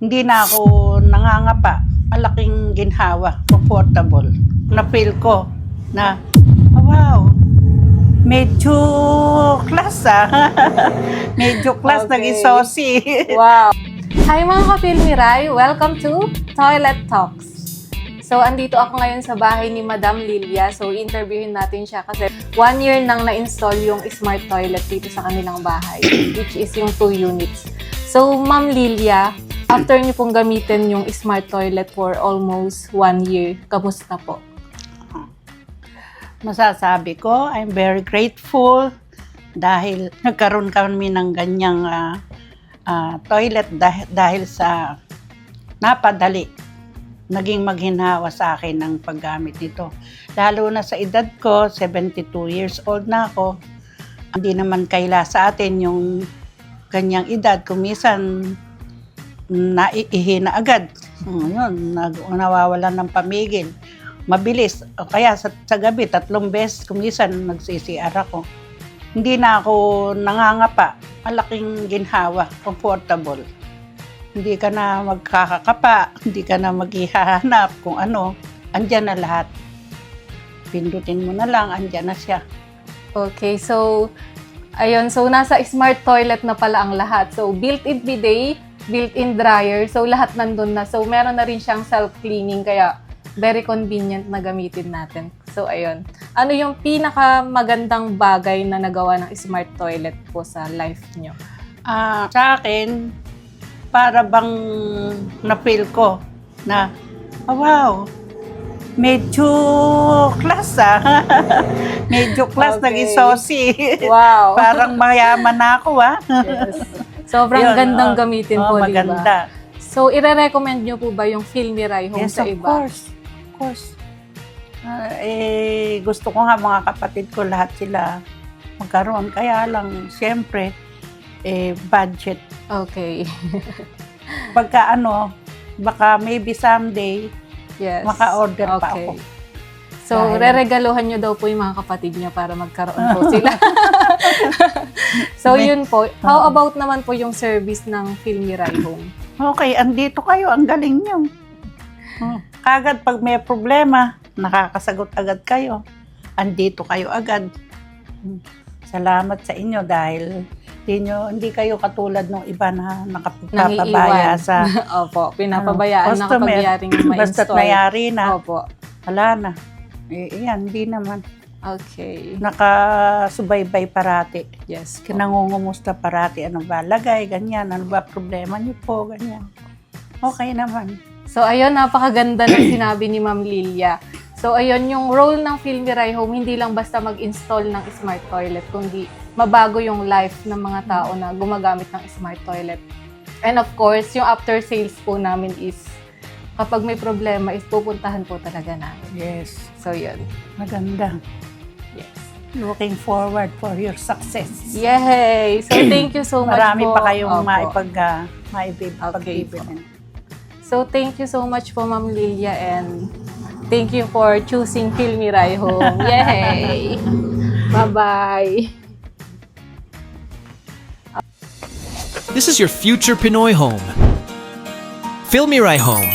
Hindi na ako nangangapa. Malaking ginhawa, comfortable. Na-feel ko na, oh, wow, medyo class medyo class Okay. naging saucy. Wow! Hi mga ka-Filmiray! Welcome to Toilet Talks. So, andito ako ngayon sa bahay ni Madam Lilia. So, interviewin natin siya kasi 1 year nang na-install yung smart toilet dito sa kanilang bahay, which is yung 2 units. So, Ma'am Lilia, after niyo pong gamitin yung smart toilet for almost 1 year, kamusta po? Masasabi ko, I'm very grateful dahil nagkaroon kami ng ganyang toilet dahil sa napadali. Naging maghinhawa sa akin ang paggamit nito. Lalo na sa edad ko, 72 years old na ako. Hindi naman kaila sa atin yung ganyang edad. Kung minsan, naiihi na agad. Yun, nawawalan ng pamigil. Mabilis. O kaya sa gabi, 3 beses, kung minsan nagsi-CR ako. Hindi na ako nangangapa. Malaking ginhawa, comfortable. Hindi ka na magkakakapa, hindi ka na maghihahanap kung ano. Andyan na lahat. Pindutin mo na lang, andyan na siya. Okay, so, ayun. So, nasa smart toilet na pala ang lahat. So, built-in bidet, built-in dryer. So, lahat nandun na. So, meron na rin siyang self-cleaning. Kaya, very convenient na gamitin natin. So, ayun. Ano yung pinakamagandang bagay na nagawa ng smart toilet po sa life nyo? Sa akin, para bang na-feel ko na, oh, wow, medyo class medyo class Okay. naging saucy. Wow! Parang mayaman na ako Yes. Sobrang Yun, gandang gamitin po, di ba? maganda. So, ire-recommend nyo po ba yung Filmiray Home Yes, sa of iba? course. Of course. Gusto ko nga mga kapatid ko lahat sila magkaroon. Kaya lang, siyempre, budget. Okay. Pagka baka maybe someday, Yes. maka-order pa Okay. ako. So, Dahil- reregaluhan nyo daw po yung mga kapatid nyo para magkaroon po sila. So, yun po. How about naman po yung service ng Filmiray Home? Okay, andito kayo. Ang galing nyo. Kagad pag may problema, nakakasagot agad kayo. Andito kayo agad. Salamat sa inyo dahil hindi kayo katulad ng iba na nakapagpapabaya Nangiiwan. sa Opo, pinapabayaan na customer. kapag yaring Basta't ma-install. mayari na. Opo. Wala na. Yan, hindi naman. Okay. Nakasubaybay parati. Yes po. Kinangungumusta parati. Ano ba lagay, ganyan. Ano ba problema niyo po, ganyan. Okay naman. So, ayun, napakaganda ng sinabi ni Ma'am Lilia. So, ayun, yung role ng Filmiray Home, hindi lang basta mag-install ng smart toilet, kundi mabago yung life ng mga tao na gumagamit ng smart toilet. And of course, yung after sales po namin is, kapag may problema, is pupuntahan po talaga namin. Yes. So, yun. Maganda. Yes. Looking forward for your success. Yay! So, thank you so much Marami po. pa kayong Opo. maipagbibigan. So, thank you so much po, Ma'am Lilia, and thank you for choosing Filmiray Home. Yay! Bye-bye! This is your future Pinoy home. Filmiray Home.